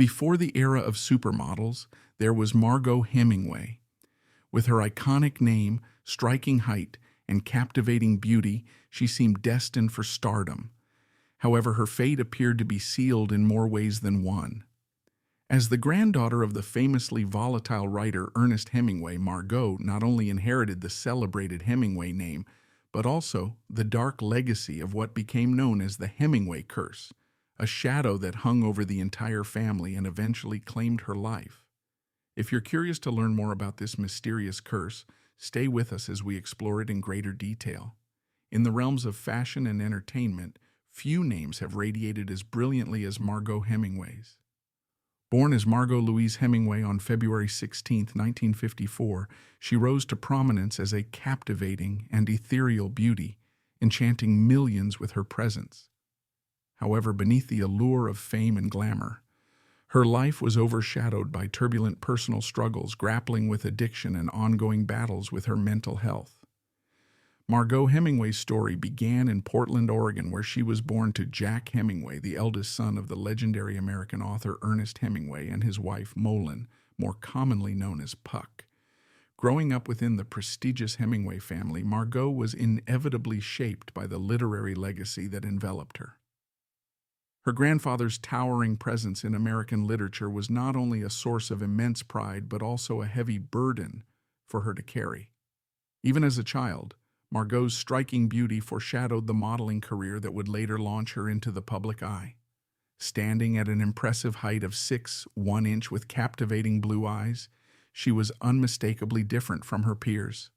Before the era of supermodels, there was Margaux Hemingway. With her iconic name, striking height, and captivating beauty, she seemed destined for stardom. However, her fate appeared to be sealed in more ways than one. As the granddaughter of the famously volatile writer Ernest Hemingway, Margaux not only inherited the celebrated Hemingway name, but also the dark legacy of what became known as the Hemingway curse, a shadow that hung over the entire family and eventually claimed her life. If you're curious to learn more about this mysterious curse, stay with us as we explore it in greater detail. In the realms of fashion and entertainment, few names have radiated as brilliantly as Margaux Hemingway's. Born as Margaux Louise Hemingway on February 16, 1954, she rose to prominence as a captivating and ethereal beauty, enchanting millions with her presence. However, beneath the allure of fame and glamour, her life was overshadowed by turbulent personal struggles, grappling with addiction and ongoing battles with her mental health. Margaux Hemingway's story began in Portland, Oregon, where she was born to Jack Hemingway, the eldest son of the legendary American author Ernest Hemingway, and his wife Molyn, more commonly known as Puck. Growing up within the prestigious Hemingway family, Margaux was inevitably shaped by the literary legacy that enveloped her. Her grandfather's towering presence in American literature was not only a source of immense pride, but also a heavy burden for her to carry. Even as a child, Margaux's striking beauty foreshadowed the modeling career that would later launch her into the public eye. Standing at an impressive height of 6'1" with captivating blue eyes, she was unmistakably different from her peers.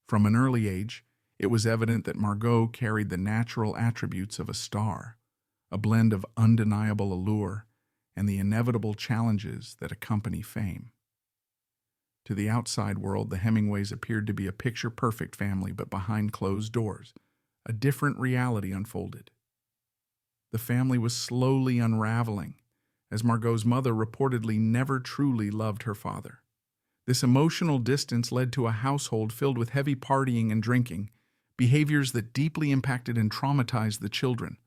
From an early age, it was evident that Margaux carried the natural attributes of a star, a blend of undeniable allure and the inevitable challenges that accompany fame. To the outside world, the Hemingways appeared to be a picture-perfect family, but behind closed doors, a different reality unfolded. The family was slowly unraveling, as Margaux's mother reportedly never truly loved her father. This emotional distance led to a household filled with heavy partying and drinking, behaviors that deeply impacted and traumatized the children.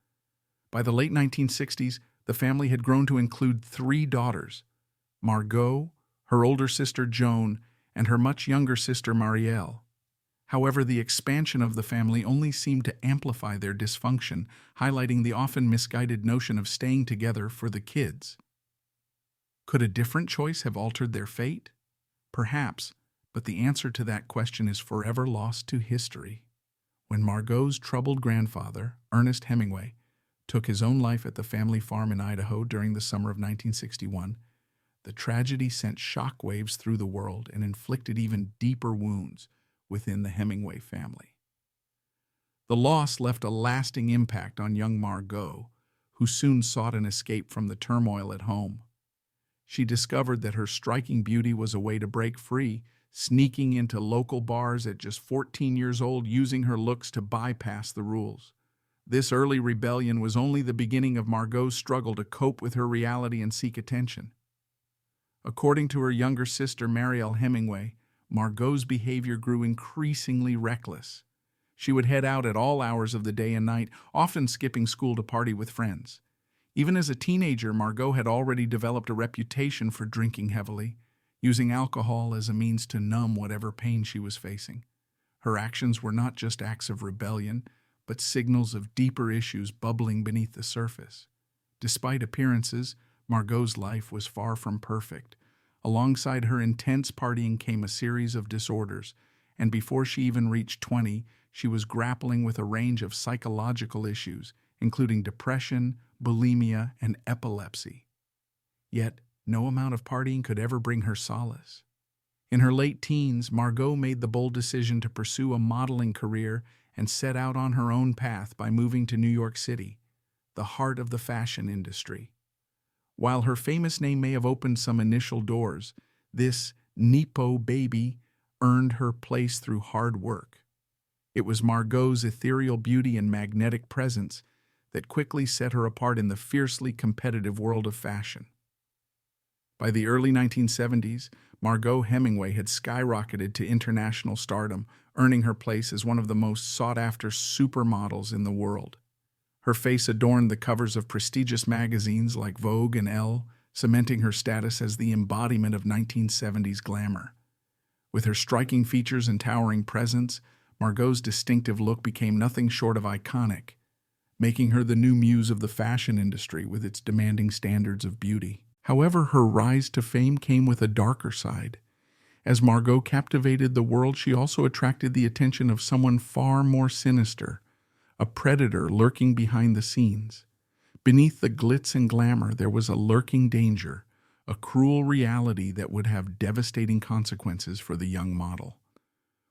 By the late 1960s, the family had grown to include 3 daughters: Margaux, her older sister Joan, and her much younger sister Marielle. However, the expansion of the family only seemed to amplify their dysfunction, highlighting the often misguided notion of staying together for the kids. Could a different choice have altered their fate? Perhaps, but the answer to that question is forever lost to history. When Margaux's troubled grandfather, Ernest Hemingway, took his own life at the family farm in Idaho during the summer of 1961, the tragedy sent shockwaves through the world and inflicted even deeper wounds within the Hemingway family. The loss left a lasting impact on young Margaux, who soon sought an escape from the turmoil at home. She discovered that her striking beauty was a way to break free, sneaking into local bars at just 14 years old, using her looks to bypass the rules. This early rebellion was only the beginning of Margaux's struggle to cope with her reality and seek attention. According to her younger sister Marielle Hemingway, Margaux's behavior grew increasingly reckless. She would head out at all hours of the day and night, often skipping school to party with friends. Even as a teenager, Margaux had already developed a reputation for drinking heavily, using alcohol as a means to numb whatever pain she was facing. Her actions were not just acts of rebellion, but signals of deeper issues bubbling beneath the surface. Despite appearances, Margaux's life was far from perfect. Alongside her intense partying came a series of disorders, and before she even reached 20, she was grappling with a range of psychological issues, including depression, bulimia, and epilepsy. Yet, no amount of partying could ever bring her solace. In her late teens, Margaux made the bold decision to pursue a modeling career and set out on her own path by moving to New York City, the heart of the fashion industry. While her famous name may have opened some initial doors, this Nepo baby earned her place through hard work. It was Margaux's ethereal beauty and magnetic presence that quickly set her apart in the fiercely competitive world of fashion. By the early 1970s, Margaux Hemingway had skyrocketed to international stardom, earning her place as one of the most sought-after supermodels in the world. Her face adorned the covers of prestigious magazines like Vogue and Elle, cementing her status as the embodiment of 1970s glamour. With her striking features and towering presence, Margaux's distinctive look became nothing short of iconic, making her the new muse of the fashion industry with its demanding standards of beauty. However, her rise to fame came with a darker side. As Margaux captivated the world, she also attracted the attention of someone far more sinister, a predator lurking behind the scenes. Beneath the glitz and glamour, there was a lurking danger, a cruel reality that would have devastating consequences for the young model.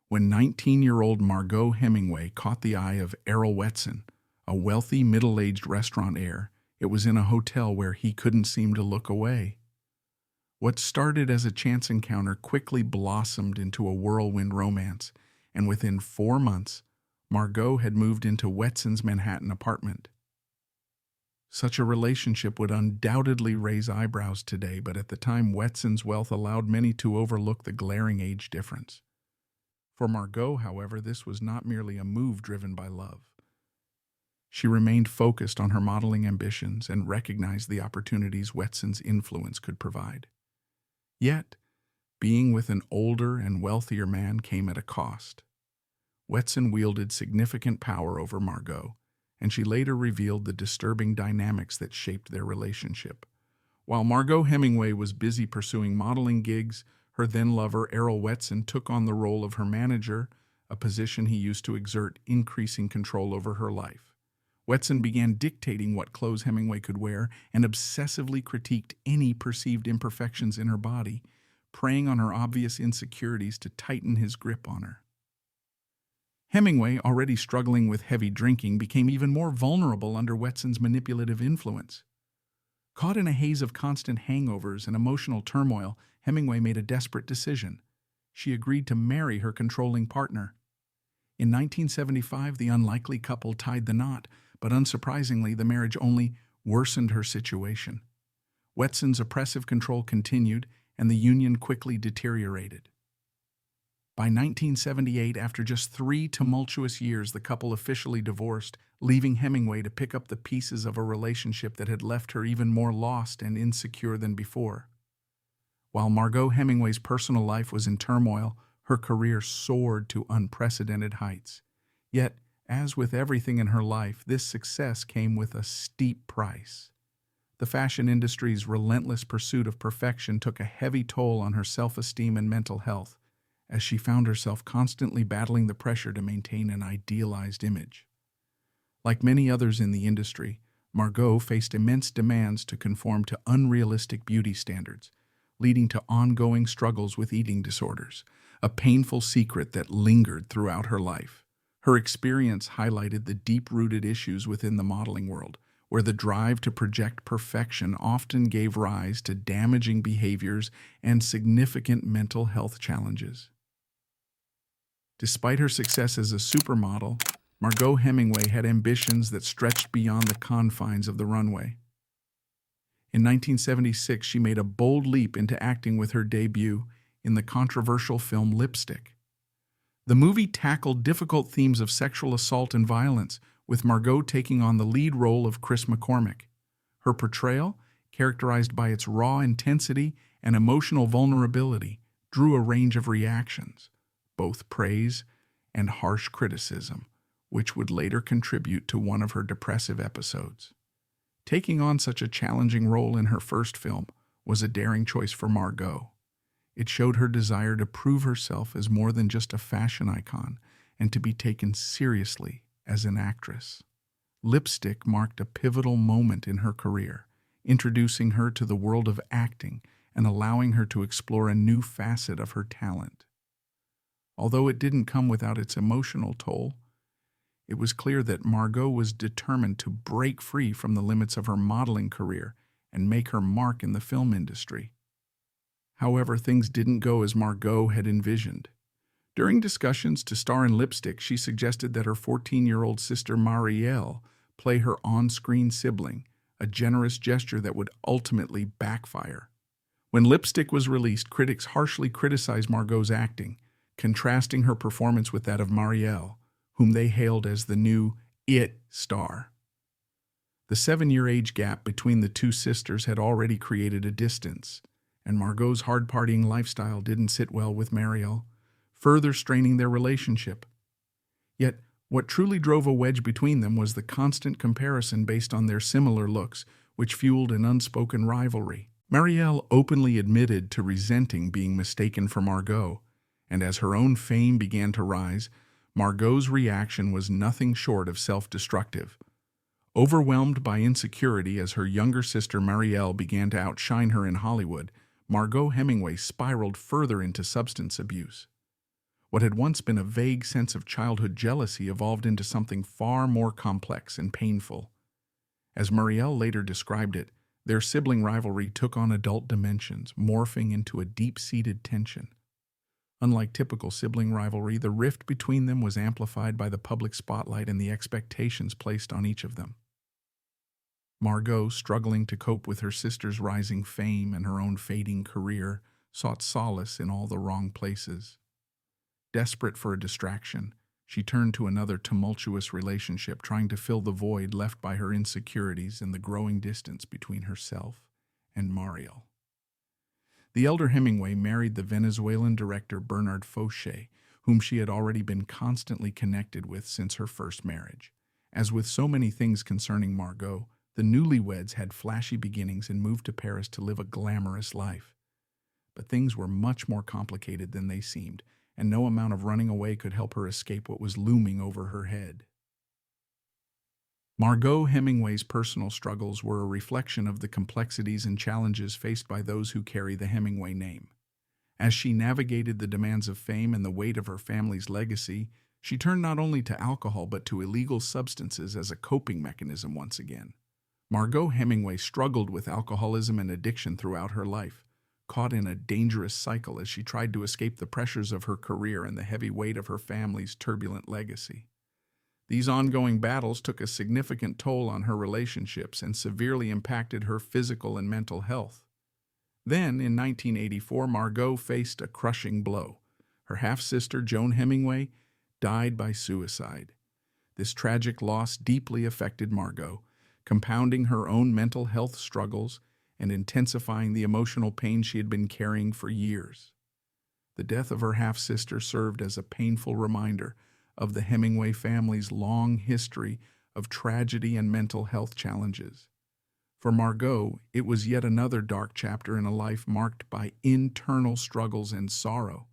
When 19-year-old Margaux Hemingway caught the eye of Errol Whetson, a wealthy middle-aged restaurant heir, it was in a hotel where he couldn't seem to look away. What started as a chance encounter quickly blossomed into a whirlwind romance, and within 4 months, Margaux had moved into Whetson's Manhattan apartment. Such a relationship would undoubtedly raise eyebrows today, but at the time, Whetson's wealth allowed many to overlook the glaring age difference. For Margaux, however, this was not merely a move driven by love. She remained focused on her modeling ambitions and recognized the opportunities Whetson's influence could provide. Yet, being with an older and wealthier man came at a cost. Whetson wielded significant power over Margaux, and she later revealed the disturbing dynamics that shaped their relationship. While Margaux Hemingway was busy pursuing modeling gigs, her then-lover Errol Whetson took on the role of her manager, a position he used to exert increasing control over her life. Whetson began dictating what clothes Hemingway could wear and obsessively critiqued any perceived imperfections in her body, preying on her obvious insecurities to tighten his grip on her. Hemingway, already struggling with heavy drinking, became even more vulnerable under Whetson's manipulative influence. Caught in a haze of constant hangovers and emotional turmoil, Hemingway made a desperate decision. She agreed to marry her controlling partner. In 1975, the unlikely couple tied the knot, but unsurprisingly, the marriage only worsened her situation. Whetson's oppressive control continued, and the union quickly deteriorated. By 1978, after just 3 tumultuous years, the couple officially divorced, leaving Hemingway to pick up the pieces of a relationship that had left her even more lost and insecure than before. While Margaux Hemingway's personal life was in turmoil, her career soared to unprecedented heights. Yet, as with everything in her life, this success came with a steep price. The fashion industry's relentless pursuit of perfection took a heavy toll on her self-esteem and mental health, as she found herself constantly battling the pressure to maintain an idealized image. Like many others in the industry, Margaux faced immense demands to conform to unrealistic beauty standards, leading to ongoing struggles with eating disorders, a painful secret that lingered throughout her life. Her experience highlighted the deep-rooted issues within the modeling world, where the drive to project perfection often gave rise to damaging behaviors and significant mental health challenges. Despite her success as a supermodel, Margaux Hemingway had ambitions that stretched beyond the confines of the runway. In 1976, she made a bold leap into acting with her debut in the controversial film Lipstick. The movie tackled difficult themes of sexual assault and violence, with Margaux taking on the lead role of Chris McCormick. Her portrayal, characterized by its raw intensity and emotional vulnerability, drew a range of reactions, both praise and harsh criticism, which would later contribute to one of her depressive episodes. Taking on such a challenging role in her first film was a daring choice for Margaux. It showed her desire to prove herself as more than just a fashion icon and to be taken seriously as an actress. Lipstick marked a pivotal moment in her career, introducing her to the world of acting and allowing her to explore a new facet of her talent. Although it didn't come without its emotional toll, it was clear that Margaux was determined to break free from the limits of her modeling career and make her mark in the film industry. However, things didn't go as Margaux had envisioned. During discussions to star in Lipstick, she suggested that her 14-year-old sister Marielle play her on-screen sibling, a generous gesture that would ultimately backfire. When Lipstick was released, critics harshly criticized Margaux's acting, contrasting her performance with that of Marielle, whom they hailed as the new "it" star. The 7-year age gap between the two sisters had already created a distance, and Margaux's hard-partying lifestyle didn't sit well with Marielle, further straining their relationship. Yet, what truly drove a wedge between them was the constant comparison based on their similar looks, which fueled an unspoken rivalry. Marielle openly admitted to resenting being mistaken for Margaux, and as her own fame began to rise, Margaux's reaction was nothing short of self-destructive. Overwhelmed by insecurity as her younger sister Marielle began to outshine her in Hollywood, Margaux Hemingway spiraled further into substance abuse. What had once been a vague sense of childhood jealousy evolved into something far more complex and painful. As Marielle later described it, their sibling rivalry took on adult dimensions, morphing into a deep-seated tension. Unlike typical sibling rivalry, the rift between them was amplified by the public spotlight and the expectations placed on each of them. Margaux, struggling to cope with her sister's rising fame and her own fading career, sought solace in all the wrong places. Desperate for a distraction, she turned to another tumultuous relationship, trying to fill the void left by her insecurities and the growing distance between herself and Marielle. The elder Hemingway married the Venezuelan director Bernard Fauché, whom she had already been constantly connected with since her first marriage. As with so many things concerning Margaux, the newlyweds had flashy beginnings and moved to Paris to live a glamorous life. But things were much more complicated than they seemed, and no amount of running away could help her escape what was looming over her head. Margaux Hemingway's personal struggles were a reflection of the complexities and challenges faced by those who carry the Hemingway name. As she navigated the demands of fame and the weight of her family's legacy, she turned not only to alcohol but to illegal substances as a coping mechanism once again. Margaux Hemingway struggled with alcoholism and addiction throughout her life, caught in a dangerous cycle as she tried to escape the pressures of her career and the heavy weight of her family's turbulent legacy. These ongoing battles took a significant toll on her relationships and severely impacted her physical and mental health. Then, in 1984, Margaux faced a crushing blow. Her half-sister, Joan Hemingway, died by suicide. This tragic loss deeply affected Margaux, compounding her own mental health struggles and intensifying the emotional pain she had been carrying for years. The death of her half-sister served as a painful reminder of the Hemingway family's long history of tragedy and mental health challenges. For Margaux, it was yet another dark chapter in a life marked by internal struggles and sorrow,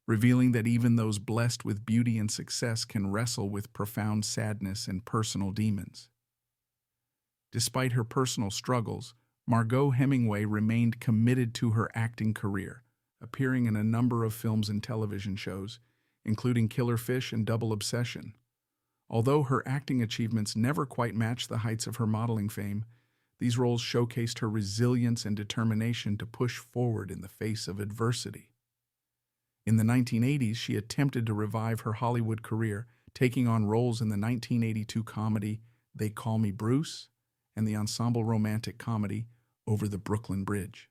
revealing that even those blessed with beauty and success can wrestle with profound sadness and personal demons. Despite her personal struggles, Margaux Hemingway remained committed to her acting career, appearing in a number of films and television shows, including Killer Fish and Double Obsession. Although her acting achievements never quite matched the heights of her modeling fame, these roles showcased her resilience and determination to push forward in the face of adversity. In the 1980s, she attempted to revive her Hollywood career, taking on roles in the 1982 comedy They Call Me Bruce and the ensemble romantic comedy Over the Brooklyn Bridge.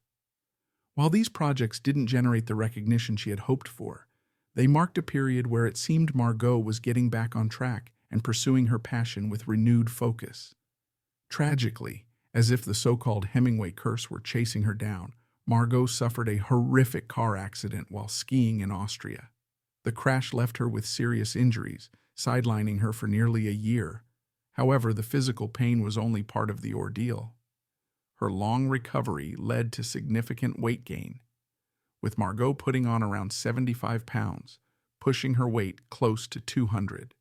While these projects didn't generate the recognition she had hoped for, they marked a period where it seemed Margaux was getting back on track and pursuing her passion with renewed focus. Tragically, as if the so-called Hemingway curse were chasing her down, Margaux suffered a horrific car accident while skiing in Austria. The crash left her with serious injuries, sidelining her for nearly a year. However, the physical pain was only part of the ordeal. Her long recovery led to significant weight gain, with Margaux putting on around 75 pounds, pushing her weight close to 200.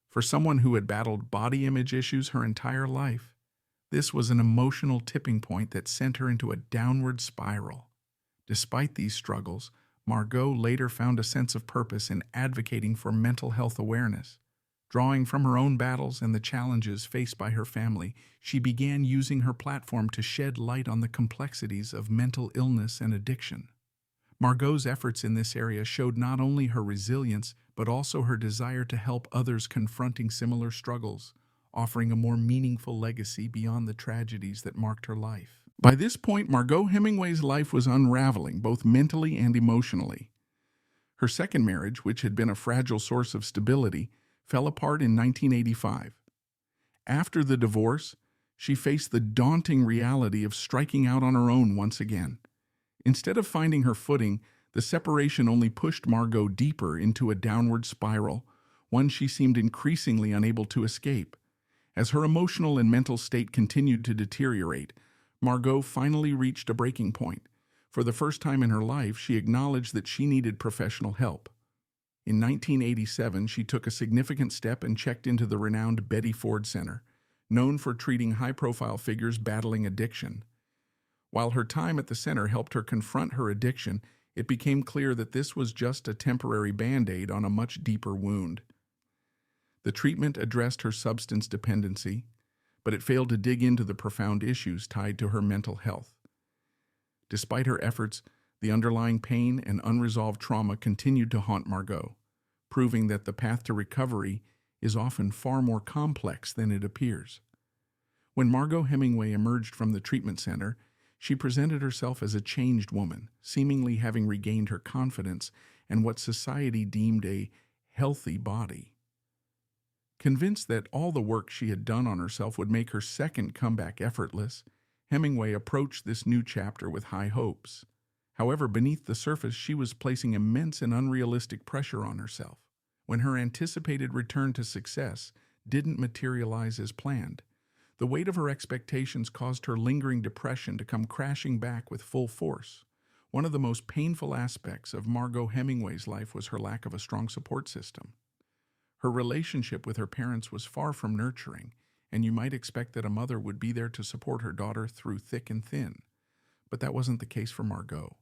For someone who had battled body image issues her entire life, this was an emotional tipping point that sent her into a downward spiral. Despite these struggles, Margaux later found a sense of purpose in advocating for mental health awareness. Drawing from her own battles and the challenges faced by her family, she began using her platform to shed light on the complexities of mental illness and addiction. Margaux's efforts in this area showed not only her resilience, but also her desire to help others confronting similar struggles, offering a more meaningful legacy beyond the tragedies that marked her life. By this point, Margaux Hemingway's life was unraveling, both mentally and emotionally. Her second marriage, which had been a fragile source of stability, fell apart in 1985. After the divorce, She faced the daunting reality of striking out on her own once again. Instead of finding her footing, the separation only pushed Margaux deeper into a downward spiral, one she seemed increasingly unable to escape. As her emotional and mental state continued to deteriorate, Margaux finally reached a breaking point. For the first time in her life, she acknowledged that she needed professional help. In 1987, she took a significant step and checked into the renowned Betty Ford Center, known for treating high-profile figures battling addiction. While her time at the center helped her confront her addiction, it became clear that this was just a temporary band-aid on a much deeper wound. The treatment addressed her substance dependency, but it failed to dig into the profound issues tied to her mental health. Despite her efforts, the underlying pain and unresolved trauma continued to haunt Margaux, proving that the path to recovery is often far more complex than it appears. When Margaux Hemingway emerged from the treatment center, she presented herself as a changed woman, seemingly having regained her confidence and what society deemed a healthy body. Convinced that all the work she had done on herself would make her second comeback effortless, Hemingway approached this new chapter with high hopes. However, beneath the surface, she was placing immense and unrealistic pressure on herself. When her anticipated return to success didn't materialize as planned, the weight of her expectations caused her lingering depression to come crashing back with full force. One of the most painful aspects of Margaux Hemingway's life was her lack of a strong support system. Her relationship with her parents was far from nurturing, and you might expect that a mother would be there to support her daughter through thick and thin. But that wasn't the case for Margaux.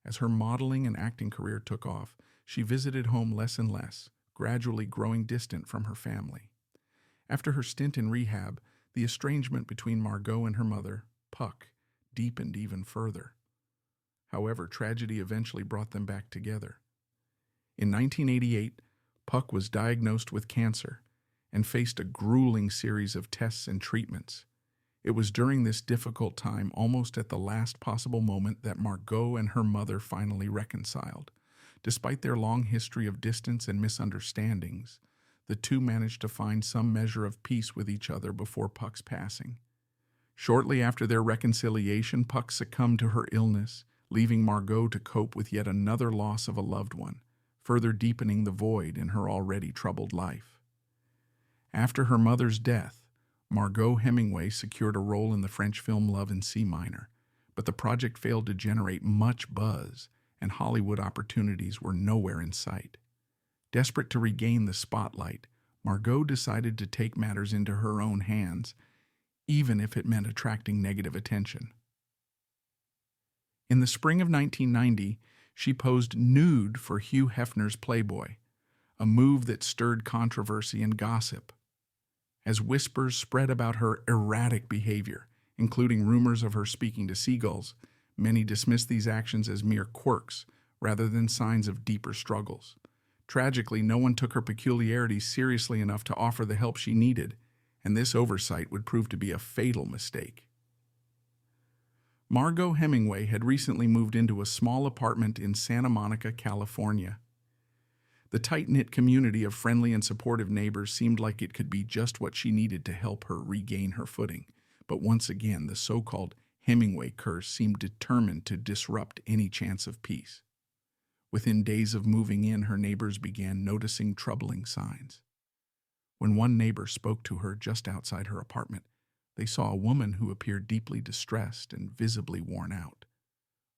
As her modeling and acting career took off, she visited home less and less, gradually growing distant from her family. After her stint in rehab, the estrangement between Margaux and her mother, Puck, deepened even further. However, tragedy eventually brought them back together. In 1988, Puck was diagnosed with cancer and faced a grueling series of tests and treatments. It was during this difficult time, almost at the last possible moment, that Margaux and her mother finally reconciled. Despite their long history of distance and misunderstandings, the two managed to find some measure of peace with each other before Puck's passing. Shortly after their reconciliation, Puck succumbed to her illness, leaving Margaux to cope with yet another loss of a loved one, further deepening the void in her already troubled life. After her mother's death, Margaux Hemingway secured a role in the French film Love in C Minor, but the project failed to generate much buzz, and Hollywood opportunities were nowhere in sight. Desperate to regain the spotlight, Margaux decided to take matters into her own hands, even if it meant attracting negative attention. In the spring of 1990, she posed nude for Hugh Hefner's Playboy, a move that stirred controversy and gossip. As whispers spread about her erratic behavior, including rumors of her speaking to seagulls, many dismissed these actions as mere quirks rather than signs of deeper struggles. Tragically, no one took her peculiarities seriously enough to offer the help she needed, and this oversight would prove to be a fatal mistake. Margaux Hemingway had recently moved into a small apartment in Santa Monica, California. The tight-knit community of friendly and supportive neighbors seemed like it could be just what she needed to help her regain her footing. But once again, the so-called Hemingway curse seemed determined to disrupt any chance of peace. Within days of moving in, her neighbors began noticing troubling signs. When one neighbor spoke to her just outside her apartment, they saw a woman who appeared deeply distressed and visibly worn out.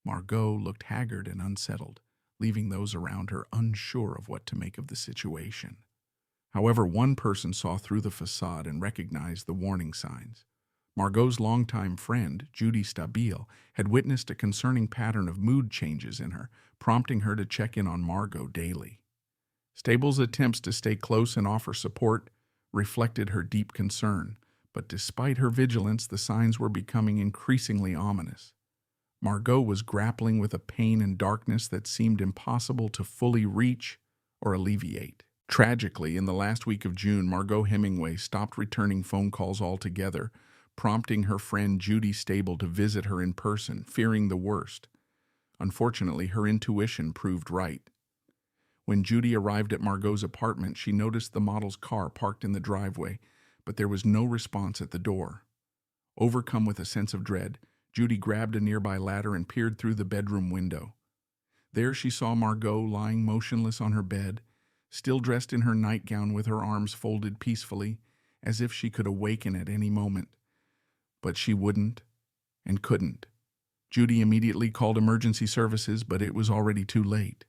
Margaux looked haggard and unsettled, leaving those around her unsure of what to make of the situation. However, one person saw through the facade and recognized the warning signs. Margaux's longtime friend, Judy Stabile, had witnessed a concerning pattern of mood changes in her, prompting her to check in on Margaux daily. Stabile's attempts to stay close and offer support reflected her deep concern, but despite her vigilance, the signs were becoming increasingly ominous. Margaux was grappling with a pain and darkness that seemed impossible to fully reach or alleviate. Tragically, in the last week of June, Margaux Hemingway stopped returning phone calls altogether, prompting her friend Judy Stabile to visit her in person, fearing the worst. Unfortunately, her intuition proved right. When Judy arrived at Margaux's apartment, she noticed the model's car parked in the driveway, but there was no response at the door. Overcome with a sense of dread, Judy grabbed a nearby ladder and peered through the bedroom window. There she saw Margaux lying motionless on her bed, still dressed in her nightgown with her arms folded peacefully, as if she could awaken at any moment. But she wouldn't and couldn't. Judy immediately called emergency services, but it was already too late.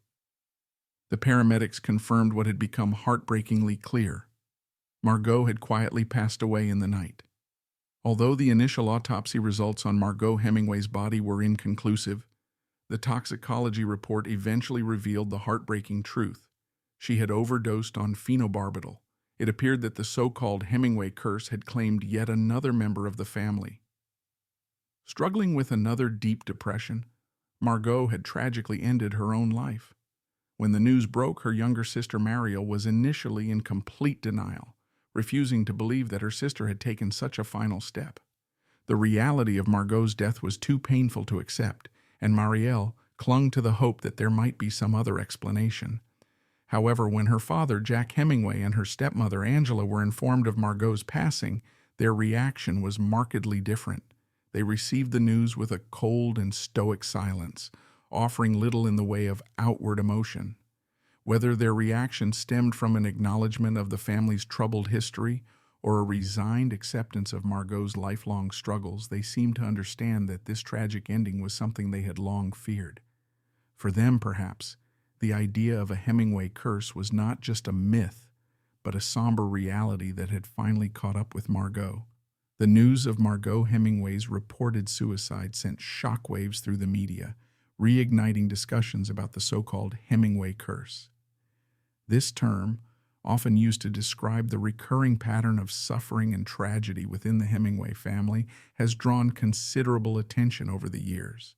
The paramedics confirmed what had become heartbreakingly clear. Margaux had quietly passed away in the night. Although the initial autopsy results on Margaux Hemingway's body were inconclusive, the toxicology report eventually revealed the heartbreaking truth. She had overdosed on phenobarbital. It appeared that the so-called Hemingway curse had claimed yet another member of the family. Struggling with another deep depression, Margaux had tragically ended her own life. When the news broke, her younger sister Mariel was initially in complete denial, refusing to believe that her sister had taken such a final step. The reality of Margaux's death was too painful to accept, and Mariel clung to the hope that there might be some other explanation. However, when her father, Jack Hemingway, and her stepmother, Angela, were informed of Margaux's passing, their reaction was markedly different. They received the news with a cold and stoic silence, offering little in the way of outward emotion. Whether their reaction stemmed from an acknowledgement of the family's troubled history or a resigned acceptance of Margaux's lifelong struggles, they seemed to understand that this tragic ending was something they had long feared. For them, perhaps, the idea of a Hemingway curse was not just a myth, but a somber reality that had finally caught up with Margaux. The news of Margaux Hemingway's reported suicide sent shockwaves through the media, reigniting discussions about the so-called Hemingway curse. This term, often used to describe the recurring pattern of suffering and tragedy within the Hemingway family, has drawn considerable attention over the years.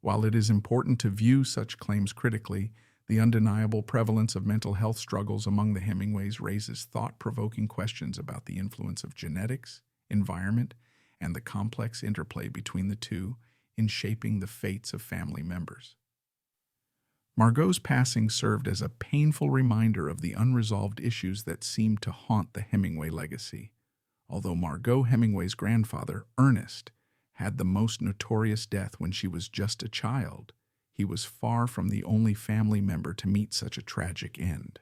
While it is important to view such claims critically, the undeniable prevalence of mental health struggles among the Hemingways raises thought-provoking questions about the influence of genetics, environment, and the complex interplay between the two in shaping the fates of family members. Margaux's passing served as a painful reminder of the unresolved issues that seemed to haunt the Hemingway legacy. Although Margaux Hemingway's grandfather, Ernest, had the most notorious death when she was just a child, he was far from the only family member to meet such a tragic end.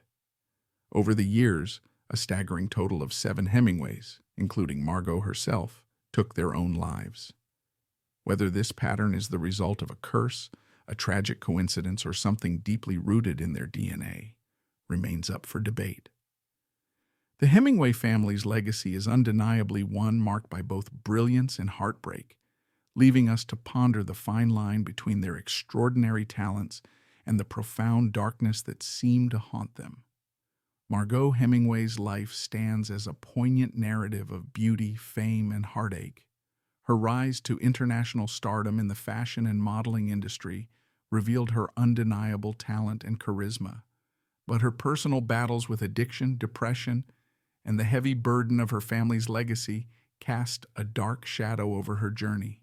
Over the years, a staggering total of 7 Hemingways, including Margaux herself, took their own lives. Whether this pattern is the result of a curse, a tragic coincidence, or something deeply rooted in their DNA, remains up for debate. The Hemingway family's legacy is undeniably one marked by both brilliance and heartbreak, leaving us to ponder the fine line between their extraordinary talents and the profound darkness that seemed to haunt them. Margaux Hemingway's life stands as a poignant narrative of beauty, fame, and heartache. Her rise to international stardom in the fashion and modeling industry revealed her undeniable talent and charisma, but her personal battles with addiction, depression, and the heavy burden of her family's legacy cast a dark shadow over her journey.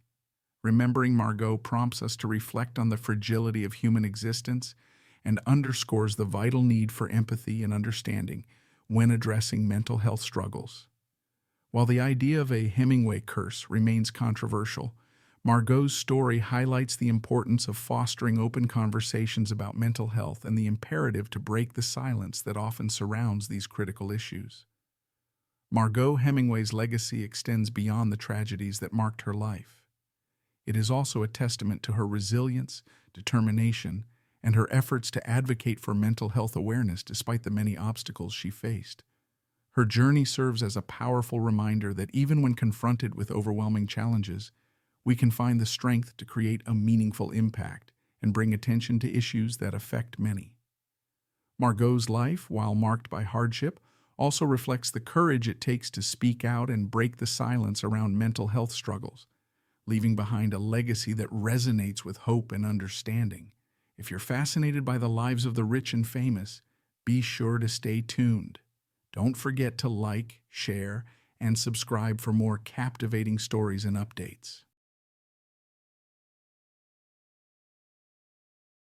Remembering Margaux prompts us to reflect on the fragility of human existence and underscores the vital need for empathy and understanding when addressing mental health struggles. While the idea of a Hemingway curse remains controversial, Margaux's story highlights the importance of fostering open conversations about mental health and the imperative to break the silence that often surrounds these critical issues. Margaux Hemingway's legacy extends beyond the tragedies that marked her life. It is also a testament to her resilience, determination, and her efforts to advocate for mental health awareness despite the many obstacles she faced. Her journey serves as a powerful reminder that even when confronted with overwhelming challenges, we can find the strength to create a meaningful impact and bring attention to issues that affect many. Margaux's life, while marked by hardship, also reflects the courage it takes to speak out and break the silence around mental health struggles, leaving behind a legacy that resonates with hope and understanding. If you're fascinated by the lives of the rich and famous, be sure to stay tuned. Don't forget to like, share, and subscribe for more captivating stories and updates.